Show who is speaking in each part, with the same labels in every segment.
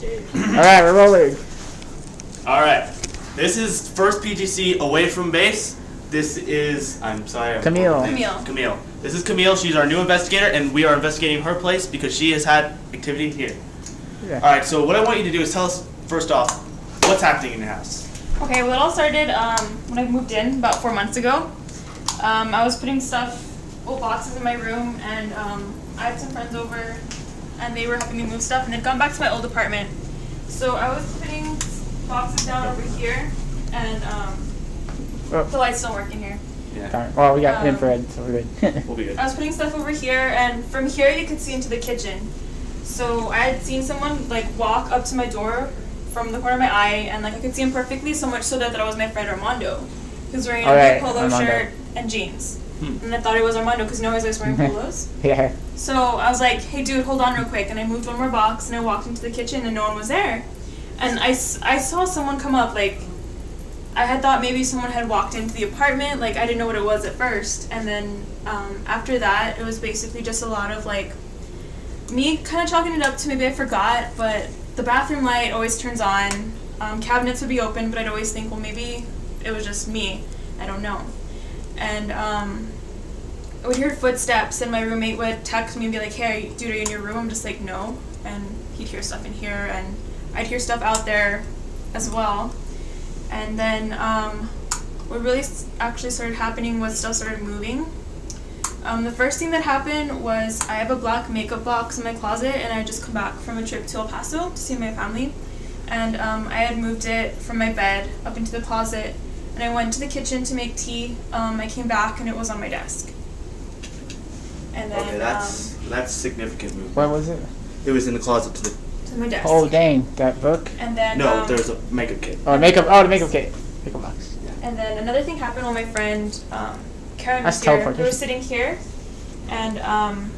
Speaker 1: Alright, we're rolling.
Speaker 2: Alright. This is first PGC away from base. This is, I'm sorry.
Speaker 1: Camille.
Speaker 2: Camille. This is Camille. She's our new investigator, and we are investigating her place because she has had activity here.
Speaker 1: Yeah.
Speaker 2: Alright, so what I want you to do is tell us, first off, what's happening in the house.
Speaker 3: Okay, well, it all started when I moved in about 4 months ago. I was putting old boxes in my room, and I had some friends over, and they were helping me move stuff, and they'd gone back to my old apartment. So I was putting boxes down over here, and the light's still working here.
Speaker 2: Yeah.
Speaker 1: Well, we got infrared, so we're good.
Speaker 2: We'll be good.
Speaker 3: I was putting stuff over here, and from here you could see into the kitchen. So I had seen someone walk up to my door from the corner of my eye, and I could see him perfectly, so much so that it was my friend Armando. He was wearing a blue polo shirt and jeans. And I thought it was Armando because he always likes wearing polos.
Speaker 1: Yeah.
Speaker 3: So I was like, hey dude, hold on real quick. And I moved one more box and I walked into the kitchen and no one was there. And I saw someone come up, I had thought maybe someone had walked into the apartment, I didn't know what it was at first. And then after that, it was basically just a lot of me kind of chalking it up to maybe I forgot, but the bathroom light always turns on. Cabinets would be open, but I'd always think, well, maybe it was just me. I don't know. And I would hear footsteps, and my roommate would text me and be like, hey, dude, are you in your room? I'm just like, no. And he'd hear stuff in here, and I'd hear stuff out there as well. And then what really actually started happening was stuff started moving. The first thing that happened was I have a black makeup box in my closet, and I had just come back from a trip to El Paso to see my family. And I had moved it from my bed up into the closet, and I went to the kitchen to make tea. I came back, and it was on my desk. And then,
Speaker 2: Okay, that's significant movement.
Speaker 1: What was it?
Speaker 2: It was in the closet
Speaker 3: to my desk.
Speaker 1: Oh, dang. That book?
Speaker 3: And then,
Speaker 2: No, there's a makeup kit.
Speaker 1: Oh, the makeup kit. Makeup box.
Speaker 3: And then another thing happened when my friend Karen was
Speaker 1: That's
Speaker 3: here.
Speaker 1: teleportation.
Speaker 3: We were sitting here, and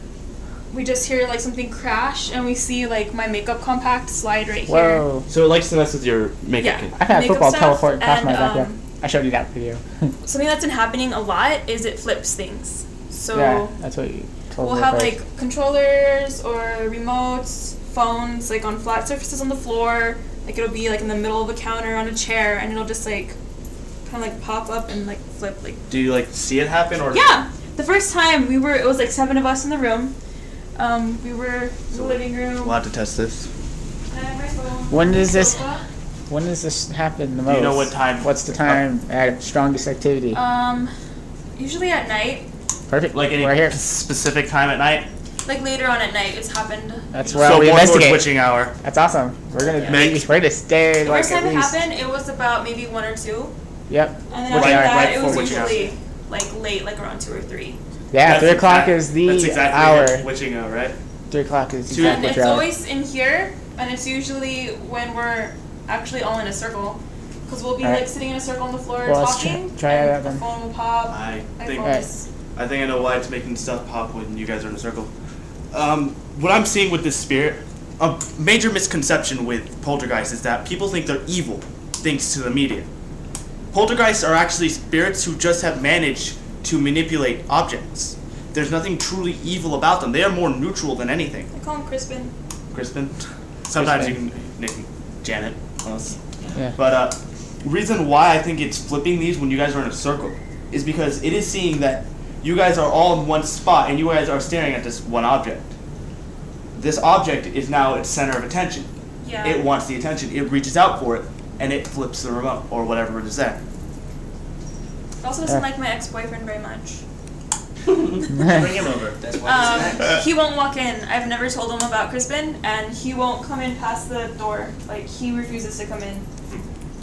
Speaker 3: we just hear something crash, and we see my makeup compact slide right
Speaker 1: Whoa.
Speaker 3: here.
Speaker 2: So it likes to mess with your makeup kit.
Speaker 1: I've had
Speaker 3: Makeup
Speaker 1: football
Speaker 3: stuff,
Speaker 1: teleport past my
Speaker 3: and,
Speaker 1: backyard. I showed you that video.
Speaker 3: Something that's been happening a lot is it flips things. So
Speaker 1: yeah, that's what you told
Speaker 3: we'll
Speaker 1: me
Speaker 3: have
Speaker 1: first.
Speaker 3: controllers or remotes, phones on flat surfaces on the floor. It'll be in the middle of a counter on a chair, and it'll just kind of pop up and flip.
Speaker 2: Do you see it happen or?
Speaker 3: Yeah, the first time it was 7 of us in the room. We were in the living room.
Speaker 2: We'll have to test this.
Speaker 1: When does this happen the most?
Speaker 2: Do you know what time?
Speaker 1: What's the time at strongest activity?
Speaker 3: Usually at night.
Speaker 1: Perfect.
Speaker 2: Any
Speaker 1: right here.
Speaker 2: specific time at night?
Speaker 3: Later on at night, it's happened.
Speaker 1: That's where we
Speaker 2: more towards
Speaker 1: investigate.
Speaker 2: witching hour.
Speaker 1: That's awesome. We're gonna stay
Speaker 3: The first time
Speaker 1: at
Speaker 3: it
Speaker 1: least.
Speaker 3: happened, it was about maybe 1 or 2.
Speaker 1: Yep.
Speaker 3: And then
Speaker 1: Witching
Speaker 3: after
Speaker 1: hour.
Speaker 3: that, it was
Speaker 2: witching hour.
Speaker 3: usually late, around 2 or 3.
Speaker 1: Yeah, 3 o'clock is the
Speaker 2: that's exactly
Speaker 1: hour.
Speaker 2: it, witching hour, right?
Speaker 1: 3 o'clock is
Speaker 2: Two-
Speaker 3: And
Speaker 1: exactly
Speaker 3: it's
Speaker 1: hour.
Speaker 3: always in here, and it's usually when we're actually all in a circle. Because we'll be
Speaker 1: Alright.
Speaker 3: sitting in a circle on the floor
Speaker 1: Well, let's
Speaker 3: talking,
Speaker 1: try it out
Speaker 3: and the
Speaker 1: then.
Speaker 3: phone will pop.
Speaker 2: I
Speaker 3: My
Speaker 2: think
Speaker 3: phone is-
Speaker 2: I know why it's making stuff pop when you guys are in a circle. What I'm seeing with this spirit, a major misconception with poltergeists is that people think they're evil, thanks to the media. Poltergeists are actually spirits who just have managed to manipulate objects. There's nothing truly evil about them. They are more neutral than anything.
Speaker 3: I call him Crispin.
Speaker 2: Crispin? Sometimes you can nick Janet. Us.
Speaker 1: Yeah.
Speaker 2: But reason why I think it's flipping these when you guys are in a circle is because it is seeing that you guys are all in one spot and you guys are staring at this one object. This object is now its center of attention.
Speaker 3: Yeah.
Speaker 2: It wants the attention. It reaches out for it and it flips the remote or whatever it is there.
Speaker 3: It also doesn't like my ex-boyfriend very much.
Speaker 4: Bring him over. That's why he's next.
Speaker 3: He won't walk in. I've never told him about Crispin, and he won't come in past the door. He refuses to come in.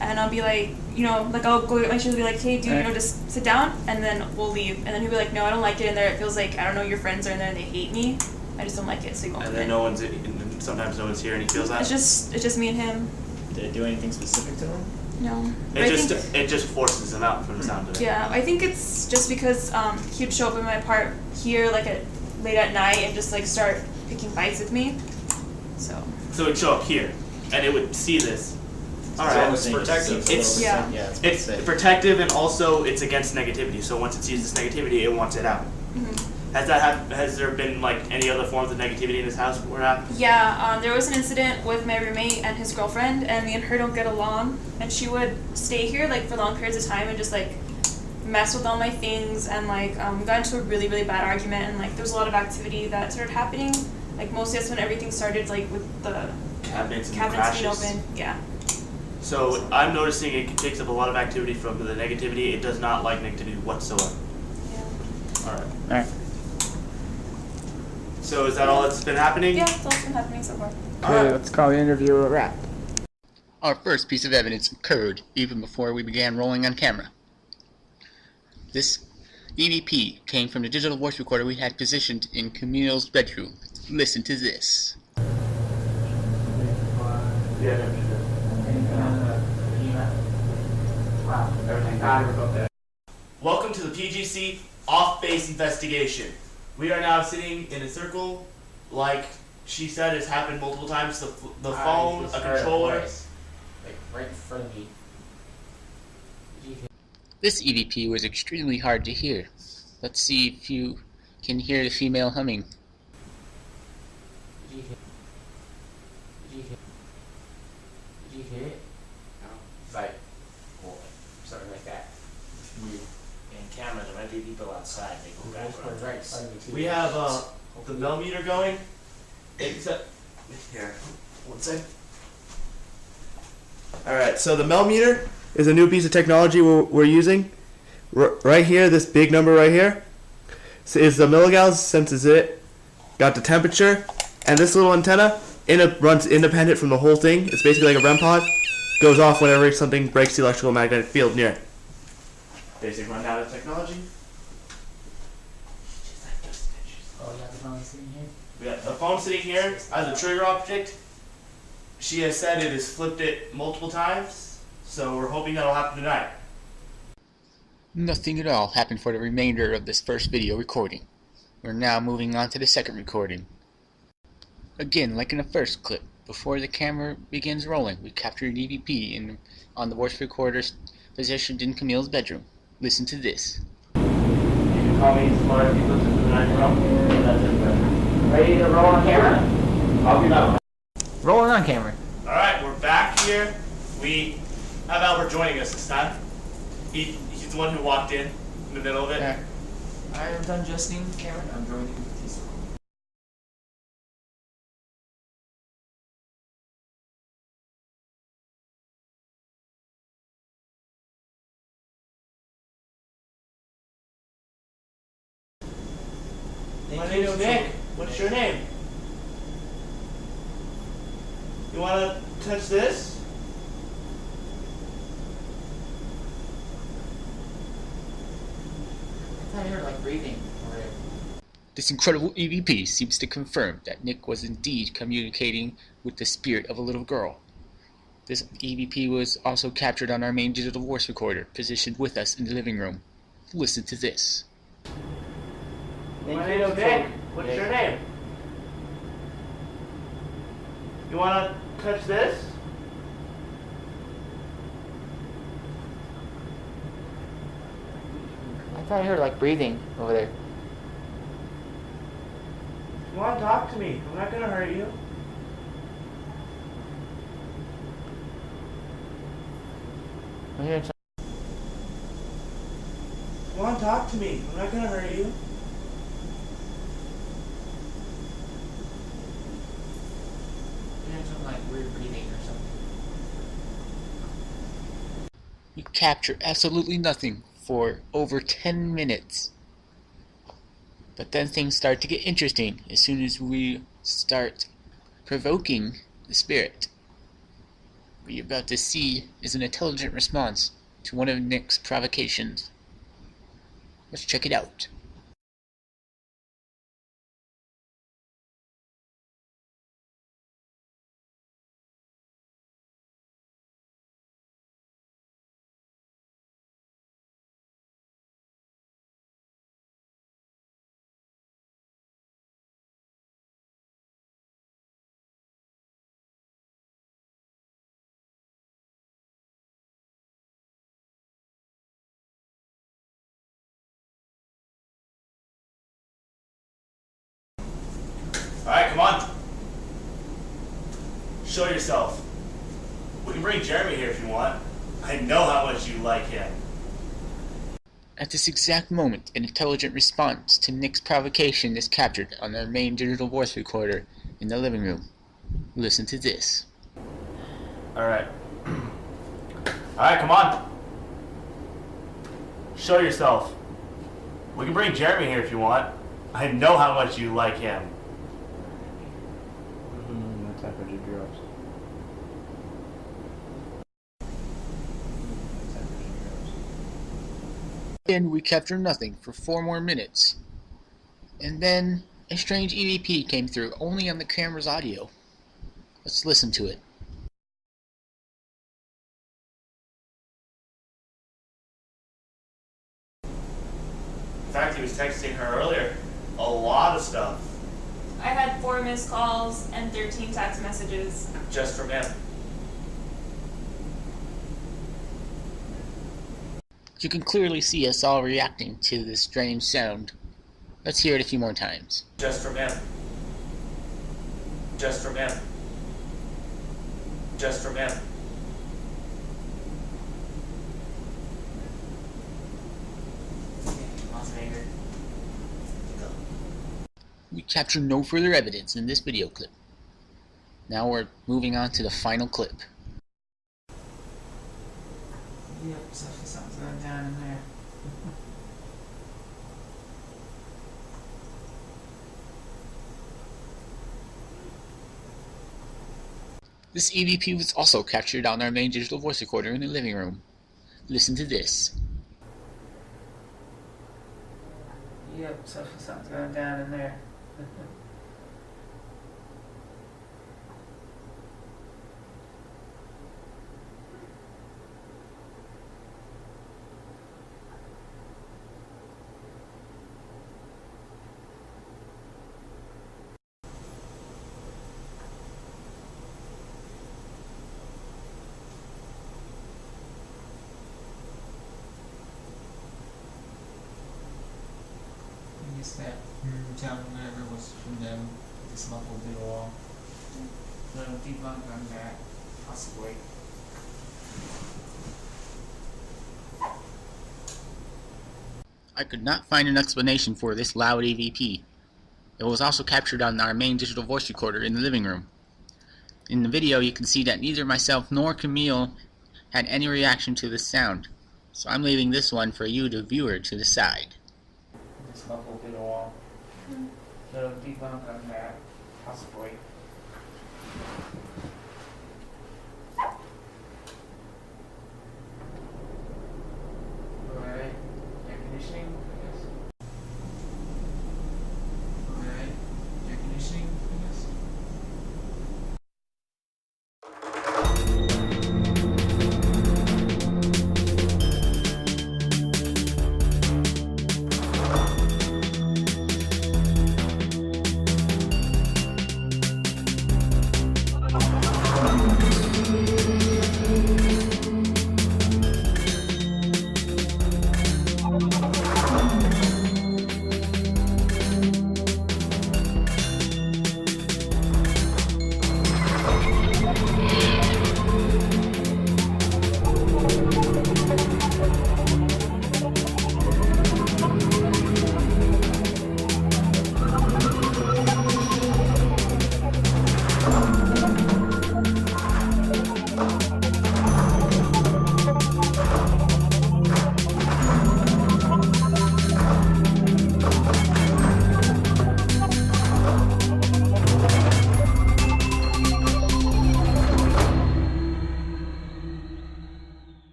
Speaker 3: And I'll be I'll go get my shoes and be like, hey, dude, just sit down, and then we'll leave. And then he'll be like, no, I don't like it in there. It feels like, I don't know, your friends are in there and they hate me. I just don't like it, so you won't
Speaker 2: And
Speaker 3: come
Speaker 2: then
Speaker 3: in.
Speaker 2: sometimes no one's here and he feels that.
Speaker 3: It's just me and him.
Speaker 4: Did it do anything specific to him?
Speaker 3: No. But I think-
Speaker 2: It just forces him out from the sound of it.
Speaker 3: Yeah, I think it's just because he'd show up in my part here late at night and just start picking fights with me. So
Speaker 2: So it'd show up here and it would see this.
Speaker 4: Alright,
Speaker 2: It's
Speaker 4: protective.
Speaker 3: Yeah.
Speaker 2: It's protective and also it's against negativity. So once it sees this negativity, it wants it out.
Speaker 3: mhm.
Speaker 2: Has there been like any other forms of negativity in this house where happened?
Speaker 3: Yeah, there was an incident with my roommate and his girlfriend, and me and her don't get along. And she would stay here like for long periods of time and just like mess with all my things, and like got into a really really bad argument. And like there was a lot of activity that started happening. Like mostly that's when everything started, like with the
Speaker 2: Cabinets and
Speaker 3: cabinets being
Speaker 2: crashes.
Speaker 3: open. Yeah.
Speaker 2: So I'm noticing it takes up a lot of activity from the negativity. It does not like negativity whatsoever.
Speaker 3: Yeah.
Speaker 2: All right.
Speaker 1: All right.
Speaker 2: So is that all that's been happening?
Speaker 3: Yeah, that's all that's been happening so far.
Speaker 1: Okay, let's call the interview a wrap.
Speaker 5: Our first piece of evidence occurred even before we began rolling on camera. This EVP came from the digital voice recorder we had positioned in Camille's bedroom. Listen to this.
Speaker 2: Welcome to the PGC off-base investigation. We are now sitting in a circle, like she said has happened multiple times. The phone, a controller.
Speaker 4: Like right in front of me.
Speaker 5: This EVP was extremely hard to hear. Let's see if you can hear the female humming.
Speaker 4: Did you hear it? No. It's like, well, something like that. Weird.
Speaker 6: And cameras, there might be people outside. They go back
Speaker 4: This one's right in front of me too.
Speaker 2: We have the millimeter going. Except here, one sec. All right, so the millimeter is a new piece of technology we're using. Right here, this big number right here is the milligauss, senses it, got the temperature, and this little antenna runs independent from the whole thing. It's basically like a REM pod. Goes off whenever something breaks the electrical magnetic field near it. Basic rundown of technology.
Speaker 4: Oh, you have the phone sitting here?
Speaker 2: We got the phone sitting here as a trigger object. She has said it has flipped it multiple times, so we're hoping that'll happen tonight.
Speaker 5: Nothing at all happened for the remainder of this first video recording. We're now moving on to the second recording. Again, like in the first clip, before the camera begins rolling, we capture an EVP on the voice recorder positioned in Camille's bedroom. Listen to this.
Speaker 2: You can call me smart if you listen to the night room.
Speaker 4: Ready to roll on camera?
Speaker 2: I'll be back.
Speaker 1: Rolling on camera.
Speaker 2: Alright, we're back here. We have Albert joining us this time. He's the one who walked in the middle of it.
Speaker 1: Yeah.
Speaker 4: I am done adjusting the camera. I'm joining this.
Speaker 2: My name's Nick. What's your name? You wanna touch this?
Speaker 4: I thought I heard like breathing over there.
Speaker 5: This incredible EVP seems to confirm that Nick was indeed communicating with the spirit of a little girl. This EVP was also captured on our main digital voice recorder, positioned with us in the living room. Listen to this.
Speaker 2: My name's Nick. What's your name? You wanna touch this?
Speaker 4: I thought I heard like breathing over there.
Speaker 2: You wanna talk to me? I'm not gonna hurt you.
Speaker 4: I'm hearing some.
Speaker 2: You wanna talk to me? I'm not gonna hurt you.
Speaker 4: I'm hearing some like weird breathing or something.
Speaker 5: We capture absolutely nothing for over 10 minutes. But then things start to get interesting as soon as we start provoking the spirit. What you're about to see is an intelligent response to one of Nick's provocations. Let's check it out.
Speaker 2: Alright, come on. Show yourself. We can bring Jeremy here if you want. I know how much you like him.
Speaker 5: At this exact moment, an intelligent response to Nick's provocation is captured on our main digital voice recorder in the living room. Listen to this.
Speaker 2: Alright. Alright, come on. Show yourself. We can bring Jeremy here if you want. I know how much you like him.
Speaker 1: The temperature drops.
Speaker 5: And we capture nothing for 4 more minutes. And then a strange EVP came through only on the camera's audio. Let's listen to it.
Speaker 2: In fact, he was texting her earlier. A lot of stuff.
Speaker 3: I had 4 missed calls and 13 text messages.
Speaker 2: Just from him.
Speaker 5: You can clearly see us all reacting to this strange sound. Let's hear it a few more times.
Speaker 2: Just from him. Just from him. Just from him.
Speaker 6: Lots of anger.
Speaker 5: We capture no further evidence in this video clip. Now we're moving on to the final clip.
Speaker 1: Yep, something's going down in there.
Speaker 5: This EVP was also captured on our main digital voice recorder in the living room. Listen to this.
Speaker 1: Yep, something's going down in there. I guess that sound, whatever, was from them. This muffled through the wall. So debunk on that, possibly.
Speaker 5: I could not find an explanation for this loud EVP. It was also captured on our main digital voice recorder in the living room. In the video you can see that neither myself nor Camille had any reaction to this sound, so I'm leaving this one for you, the viewer, to decide.
Speaker 1: This muffled through the wall. So debunk on that, possibly.